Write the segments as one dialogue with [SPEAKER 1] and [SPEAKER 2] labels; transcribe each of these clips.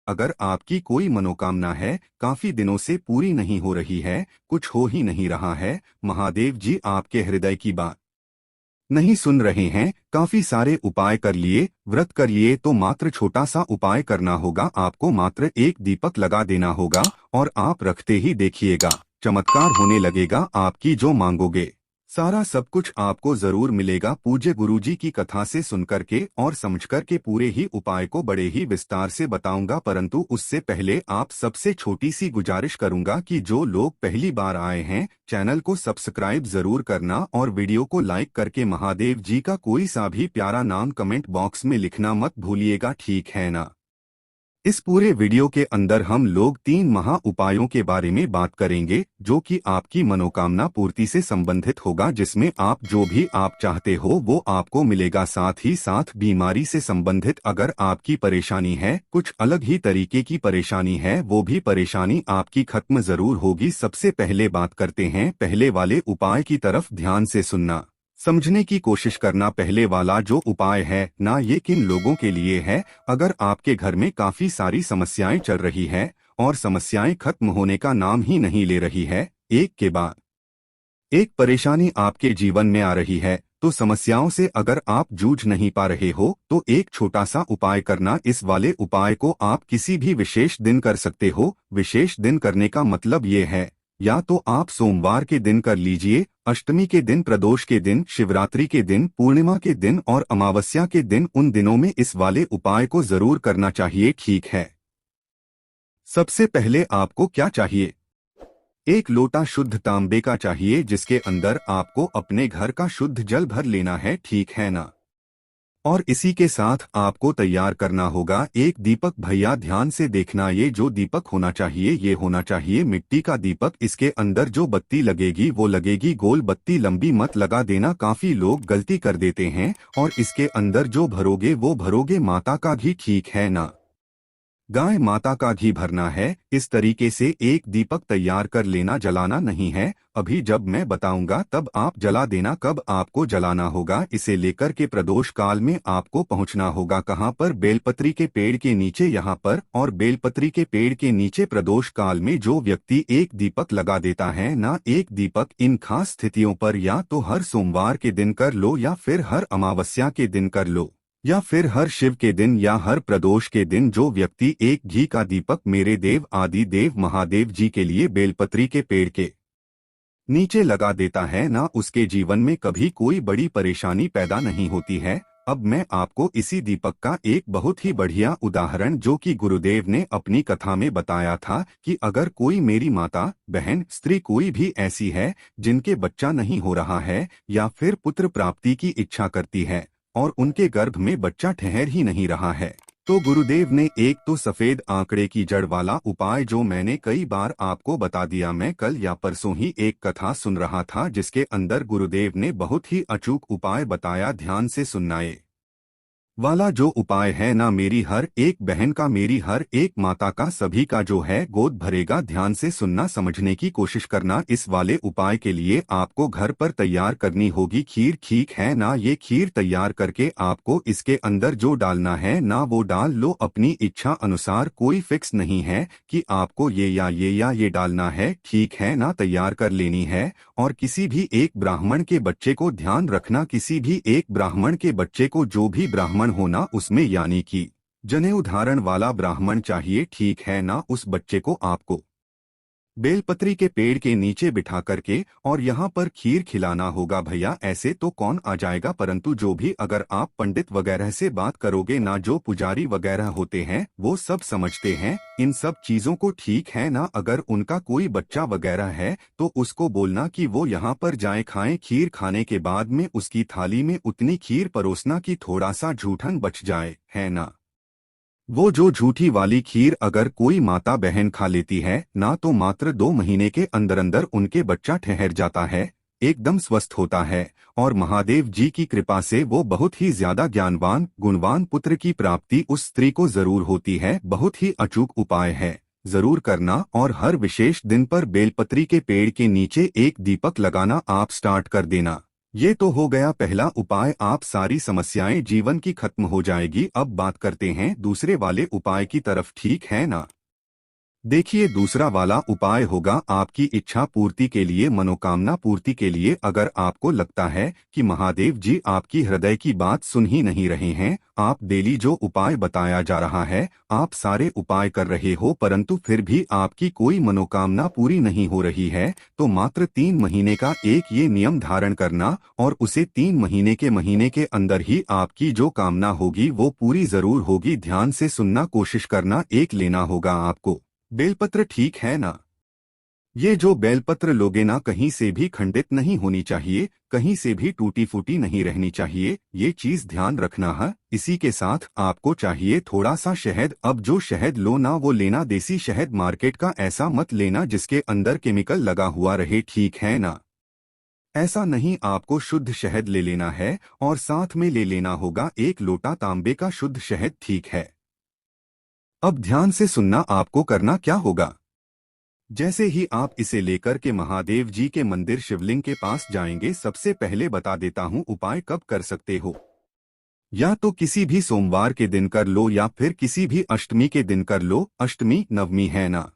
[SPEAKER 1] अगर आपकी कोई मनोकामना है, काफी दिनों से पूरी नहीं हो रही है, कुछ हो ही नहीं रहा है, महादेव जी आपके हृदय की बात नहीं सुन रहे हैं, काफी सारे उपाय कर लिए, व्रत कर लिए, तो मात्र छोटा सा उपाय करना होगा। आपको मात्र एक दीपक लगा देना होगा और आप रखते ही देखिएगा, चमत्कार होने लगेगा। आपकी जो मांगोगे सारा सब कुछ आपको जरूर मिलेगा। पूज्य गुरुजी की कथा से सुनकर के और समझकर के पूरे ही उपाय को बड़े ही विस्तार से बताऊंगा, परंतु उससे पहले आप सबसे छोटी सी गुजारिश करूंगा कि जो लोग पहली बार आए हैं, चैनल को सब्सक्राइब जरूर करना और वीडियो को लाइक करके महादेव जी का कोई सा भी प्यारा नाम कमेंट बॉक्स में लिखना मत भूलिएगा, ठीक है ना। इस पूरे वीडियो के अंदर हम लोग 3 महा उपायों के बारे में बात करेंगे, जो कि आपकी मनोकामना पूर्ति से संबंधित होगा, जिसमें आप जो भी आप चाहते हो वो आपको मिलेगा। साथ ही साथ बीमारी से संबंधित अगर आपकी परेशानी है, कुछ अलग ही तरीके की परेशानी है, वो भी परेशानी आपकी खत्म जरूर होगी। सबसे पहले बात करते हैं पहले वाले उपाय की तरफ, ध्यान से सुनना, समझने की कोशिश करना। पहले वाला जो उपाय है ना, ये किन लोगों के लिए है, अगर आपके घर में काफी सारी समस्याएं चल रही है और समस्याएं खत्म होने का नाम ही नहीं ले रही है, एक के बाद एक परेशानी आपके जीवन में आ रही है, तो समस्याओं से अगर आप जूझ नहीं पा रहे हो, तो एक छोटा सा उपाय करना। इस वाले उपाय को आप किसी भी विशेष दिन कर सकते हो। विशेष दिन करने का मतलब ये है, या तो आप सोमवार के दिन कर लीजिए, अष्टमी के दिन, प्रदोष के दिन, शिवरात्रि के दिन, पूर्णिमा के दिन और अमावस्या के दिन, उन दिनों में इस वाले उपाय को जरूर करना चाहिए, ठीक है। सबसे पहले आपको क्या चाहिए, एक लोटा शुद्ध तांबे का चाहिए, जिसके अंदर आपको अपने घर का शुद्ध जल भर लेना है, ठीक है ना। और इसी के साथ आपको तैयार करना होगा एक दीपक। भैया ध्यान से देखना, ये जो दीपक होना चाहिए, ये होना चाहिए मिट्टी का दीपक। इसके अंदर जो बत्ती लगेगी वो लगेगी गोल बत्ती, लंबी मत लगा देना, काफी लोग गलती कर देते हैं। और इसके अंदर जो भरोगे वो भरोगे माता का घी, ठीक है ना, गाय माता का घी भरना है। इस तरीके से एक दीपक तैयार कर लेना, जलाना नहीं है। अभी जब मैं बताऊंगा तब आप जला देना। कब आपको जलाना होगा, इसे लेकर के प्रदोष काल में आपको पहुंचना होगा। कहां पर, बेलपत्री के पेड़ के नीचे, यहां पर। और बेलपत्री के पेड़ के नीचे प्रदोष काल में जो व्यक्ति एक दीपक लगा देता है ना, एक दीपक इन खास स्थितियों पर या तो हर सोमवार के दिन कर लो, या फिर हर अमावस्या के दिन कर लो, या फिर हर शिव के दिन, या हर प्रदोष के दिन, जो व्यक्ति एक घी का दीपक मेरे देव आदि देव महादेव जी के लिए बेलपत्री के पेड़ के नीचे लगा देता है ना, उसके जीवन में कभी कोई बड़ी परेशानी पैदा नहीं होती है। अब मैं आपको इसी दीपक का एक बहुत ही बढ़िया उदाहरण, जो कि गुरुदेव ने अपनी कथा में बताया था, कि अगर कोई मेरी माता, बहन, स्त्री कोई भी ऐसी है जिनके बच्चा नहीं हो रहा है, या फिर पुत्र प्राप्ति की इच्छा करती है और उनके गर्भ में बच्चा ठहर ही नहीं रहा है, तो गुरुदेव ने एक तो सफेद आंकड़े की जड़ वाला उपाय, जो मैंने कई बार आपको बता दिया। मैं कल या परसों ही एक कथा सुन रहा था, जिसके अंदर गुरुदेव ने बहुत ही अचूक उपाय बताया। ध्यान से सुनना, ये वाला जो उपाय है ना, मेरी हर एक बहन का, मेरी हर एक माता का, सभी का जो है गोद भरेगा। ध्यान से सुनना, समझने की कोशिश करना। इस वाले उपाय के लिए आपको घर पर तैयार करनी होगी खीर, ठीक है ना। ये खीर तैयार करके आपको इसके अंदर जो डालना है ना, वो डाल लो अपनी इच्छा अनुसार। कोई फिक्स नहीं है कि आपको ये या ये डालना है, ठीक है ना। तैयार कर लेनी है। और किसी भी एक ब्राह्मण के बच्चे को, ध्यान रखना, किसी भी एक ब्राह्मण के बच्चे को, जो भी ब्राह्मण होना उसमें, यानी कि जनेऊ धारण वाला ब्राह्मण चाहिए, ठीक है ना। उस बच्चे को आपको बेलपत्री के पेड़ के नीचे बिठा करके और यहाँ पर खीर खिलाना होगा। भैया ऐसे तो कौन आ जाएगा, परंतु जो भी, अगर आप पंडित वगैरह से बात करोगे ना, जो पुजारी वगैरह होते हैं, वो सब समझते हैं इन सब चीजों को, ठीक है ना। अगर उनका कोई बच्चा वगैरह है तो उसको बोलना कि वो यहाँ पर जाए, खाएं। खीर खाने के बाद में उसकी थाली में उतनी खीर परोसना कि थोड़ा सा जूठन बच जाए, है ना। वो जो झूठी वाली खीर अगर कोई माता बहन खा लेती है ना, तो मात्र 2 महीने के अंदर अंदर उनके बच्चा ठहर जाता है, एकदम स्वस्थ होता है। और महादेव जी की कृपा से वो बहुत ही ज्यादा ज्ञानवान, गुणवान पुत्र की प्राप्ति उस स्त्री को जरूर होती है। बहुत ही अचूक उपाय है, जरूर करना। और हर विशेष दिन पर बेलपत्री के पेड़ के नीचे एक दीपक लगाना आप स्टार्ट कर देना। ये तो हो गया पहला उपाय, आप सारी समस्याएं जीवन की खत्म हो जाएगी। अब बात करते हैं दूसरे वाले उपाय की तरफ, ठीक है ना। देखिए, दूसरा वाला उपाय होगा आपकी इच्छा पूर्ति के लिए, मनोकामना पूर्ति के लिए। अगर आपको लगता है कि महादेव जी आपकी हृदय की बात सुन ही नहीं रहे हैं, आप डेली जो उपाय बताया जा रहा है, आप सारे उपाय कर रहे हो, परंतु फिर भी आपकी कोई मनोकामना पूरी नहीं हो रही है, तो मात्र 3 महीने का एक ये नियम धारण करना, और उसे 3 महीने के अंदर ही आपकी जो कामना होगी वो पूरी जरूर होगी। ध्यान से सुनना, कोशिश करना। एक लेना होगा आपको बेलपत्र, ठीक है ना। ये जो बेलपत्र लोगे ना, कहीं से भी खंडित नहीं होनी चाहिए, कहीं से भी टूटी फूटी नहीं रहनी चाहिए, ये चीज ध्यान रखना है। इसी के साथ आपको चाहिए थोड़ा सा शहद। अब जो शहद लो ना, वो लेना देसी शहद, मार्केट का ऐसा मत लेना जिसके अंदर केमिकल लगा हुआ रहे, ठीक है ना। ऐसा नहीं, आपको शुद्ध शहद ले लेना है, और साथ में ले लेना होगा 1 लोटा तांबे का शुद्ध शहद, ठीक है। अब ध्यान से सुनना, आपको करना क्या होगा। जैसे ही आप इसे लेकर के महादेव जी के मंदिर शिवलिंग के पास जाएंगे, सबसे पहले बता देता हूँ उपाय कब कर सकते हो। या तो किसी भी सोमवार के दिन कर लो, या फिर किसी भी अष्टमी के दिन कर लो। अष्टमी, नवमी है ना,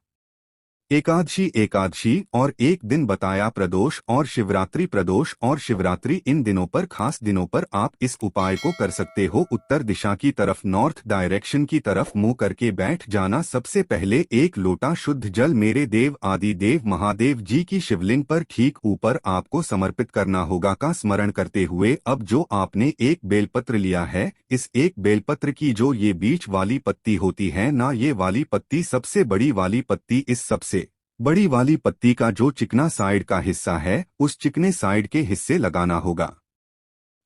[SPEAKER 1] एकादशी, एकादशी, और एक दिन बताया प्रदोष और शिवरात्रि। प्रदोष और शिवरात्रि, इन दिनों पर, खास दिनों पर आप इस उपाय को कर सकते हो। उत्तर दिशा की तरफ, नॉर्थ डायरेक्शन की तरफ मुंह करके बैठ जाना। सबसे पहले 1 लोटा शुद्ध जल मेरे देव आदि देव महादेव जी की शिवलिंग पर ठीक ऊपर आपको समर्पित करना होगा, का स्मरण करते हुए। अब जो आपने एक बेलपत्र लिया है, इस एक बेलपत्र की जो ये बीच वाली पत्ती होती है ना, ये वाली पत्ती, सबसे बड़ी वाली पत्ती, इस सबसे बड़ी वाली पत्ती का जो चिकना साइड का हिस्सा है, उस चिकने साइड के हिस्से लगाना होगा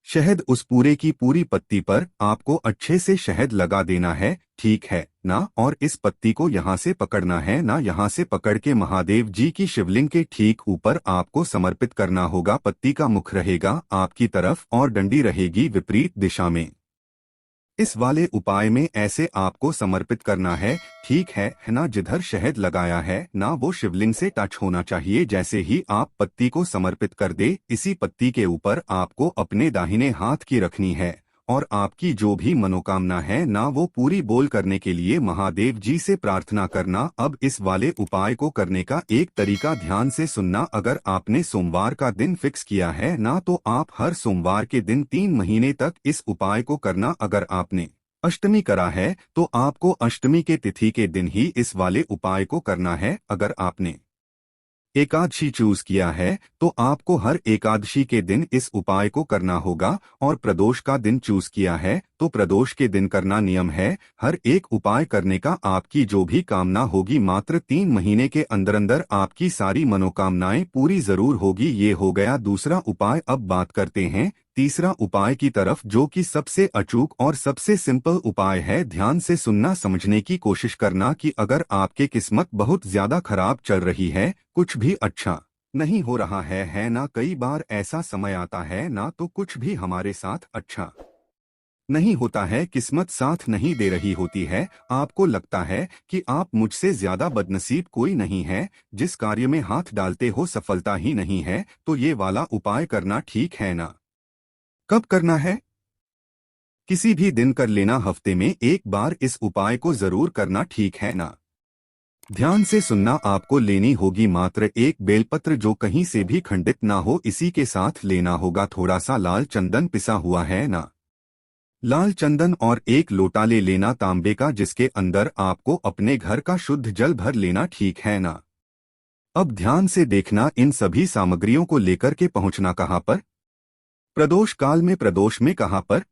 [SPEAKER 1] शहद। उस पूरे की पूरी पत्ती पर आपको अच्छे से शहद लगा देना है, ठीक है ना। और इस पत्ती को यहाँ से पकड़ना है ना, यहाँ से पकड़ के महादेव जी की शिवलिंग के ठीक ऊपर आपको समर्पित करना होगा। पत्ती का मुख रहेगा आपकी तरफ और डंडी रहेगी विपरीत दिशा में। इस वाले उपाय में ऐसे आपको समर्पित करना है, ठीक है ना। जिधर शहद लगाया है ना, वो शिवलिंग से टच होना चाहिए। जैसे ही आप पत्ती को समर्पित कर दे, इसी पत्ती के ऊपर आपको अपने दाहिने हाथ की रखनी है, और आपकी जो भी मनोकामना है ना, वो पूरी बोल करने के लिए महादेव जी से प्रार्थना करना। अब इस वाले उपाय को करने का एक तरीका, ध्यान से सुनना। अगर आपने सोमवार का दिन फिक्स किया है ना, तो आप हर सोमवार के दिन 3 महीने तक इस उपाय को करना। अगर आपने अष्टमी करा है, तो आपको अष्टमी के तिथि के दिन ही इस वाले उपाय को करना है। अगर आपने एकादशी चूज किया है, तो आपको हर एकादशी के दिन इस उपाय को करना होगा। और प्रदोष का दिन चूज किया है, तो प्रदोष के दिन करना नियम है। हर एक उपाय करने का, आपकी जो भी कामना होगी, मात्र 3 महीने के अंदर अंदर आपकी सारी मनोकामनाएं पूरी जरूर होगी। ये हो गया दूसरा उपाय। अब बात करते हैं तीसरा उपाय की तरफ, जो कि सबसे अचूक और सबसे सिंपल उपाय है। ध्यान से सुनना, समझने की कोशिश करना कि अगर आपके किस्मत बहुत ज्यादा खराब चल रही है, कुछ भी अच्छा नहीं हो रहा है ना। कई बार ऐसा समय आता है ना, तो कुछ भी हमारे साथ अच्छा नहीं होता है, किस्मत साथ नहीं दे रही होती है। आपको लगता है कि आप मुझसे ज्यादा बदनसीब कोई नहीं है, जिस कार्य में हाथ डालते हो सफलता ही नहीं है, तो ये वाला उपाय करना, ठीक है ना। कब करना है? किसी भी दिन कर लेना, हफ्ते में एक बार इस उपाय को जरूर करना, ठीक है ना। ध्यान से सुनना, आपको लेनी होगी मात्र एक बेलपत्र, जो कहीं से भी खंडित ना हो। इसी के साथ लेना होगा थोड़ा सा लाल चंदन पिसा हुआ, है ना। लाल चंदन, और 1 लोटा ले लेना तांबे का, जिसके अंदर आपको अपने घर का शुद्ध जल भर लेना, ठीक है ना। अब ध्यान से देखना, इन सभी सामग्रियों को लेकर के पहुंचना कहाँ पर? प्रदोष काल में। प्रदोष में कहाँ पर?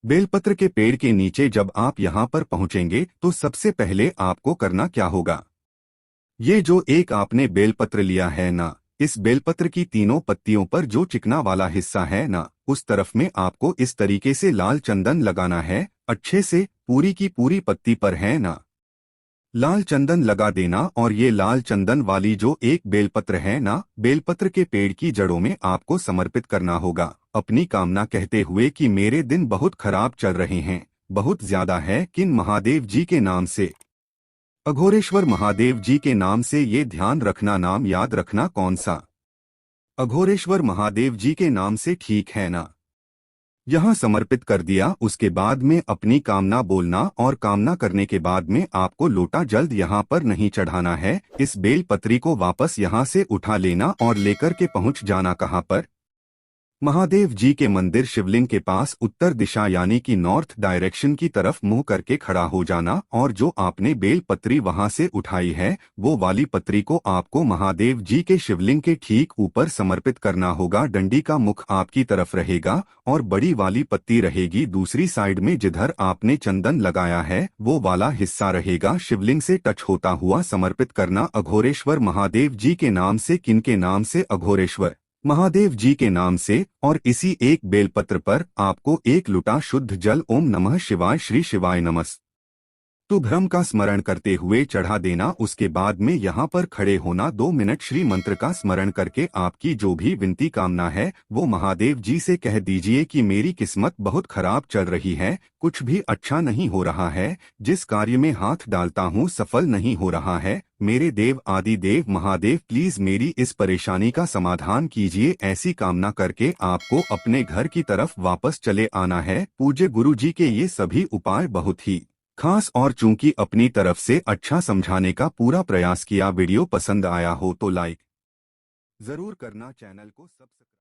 [SPEAKER 1] बेलपत्र के पेड़ के नीचे। जब आप यहाँ पर पहुंचेंगे, तो सबसे पहले आपको करना क्या होगा, ये जो एक आपने बेलपत्र लिया है ना, इस बेलपत्र की तीनों पत्तियों पर जो चिकना वाला हिस्सा है ना, उस तरफ में आपको इस तरीके से लाल चंदन लगाना है, अच्छे से पूरी की पूरी पत्ती पर, है ना। लाल चंदन लगा देना, और ये लाल चंदन वाली जो एक बेलपत्र है ना, बेलपत्र के पेड़ की जड़ों में आपको समर्पित करना होगा, अपनी कामना कहते हुए कि मेरे दिन बहुत खराब चल रहे हैं, बहुत ज्यादा है। किन महादेव जी के नाम से? अघोरेश्वर महादेव जी के नाम से। ये ध्यान रखना, नाम याद रखना कौन सा? अघोरेश्वर महादेव जी के नाम से, ठीक है ना? यहाँ समर्पित कर दिया। उसके बाद में अपनी कामना बोलना और कामना करने के बाद में आपको लोटा जल्द यहाँ पर नहीं चढ़ाना है। इस बेल पत्री को वापस यहाँ से उठा लेना और लेकर के पहुँच जाना कहाँ पर? महादेव जी के मंदिर शिवलिंग के पास उत्तर दिशा यानी कि नॉर्थ डायरेक्शन की तरफ मुंह करके खड़ा हो जाना और जो आपने बेल पत्री वहां से उठाई है वो वाली पत्री को आपको महादेव जी के शिवलिंग के ठीक ऊपर समर्पित करना होगा। डंडी का मुख आपकी तरफ रहेगा और बड़ी वाली पत्ती रहेगी दूसरी साइड में। जिधर आपने चंदन लगाया है वो वाला हिस्सा रहेगा शिवलिंग से टच होता हुआ समर्पित करना अघोरेश्वर महादेव जी के नाम से। किनके नाम से? अघोरेश्वर महादेव जी के नाम से। और इसी एक बेलपत्र पर आपको एक लुटा शुद्ध जल ओम नमः शिवाय श्री शिवाय नमस् तो भ्रम का स्मरण करते हुए चढ़ा देना। उसके बाद में यहाँ पर खड़े होना 2 मिनट श्री मंत्र का स्मरण करके आपकी जो भी विनती कामना है वो महादेव जी से कह दीजिए कि मेरी किस्मत बहुत खराब चल रही है, कुछ भी अच्छा नहीं हो रहा है, जिस कार्य में हाथ डालता हूँ सफल नहीं हो रहा है। मेरे देव आदि देव महादेव प्लीज मेरी इस परेशानी का समाधान कीजिए। ऐसी कामना करके आपको अपने घर की तरफ वापस चले आना है। पूज्य गुरु जी के ये सभी उपाय बहुत ही खास और चूंकि अपनी तरफ से अच्छा समझाने का पूरा प्रयास किया। वीडियो पसंद आया हो तो लाइक जरूर करना, चैनल को सब्सक्राइब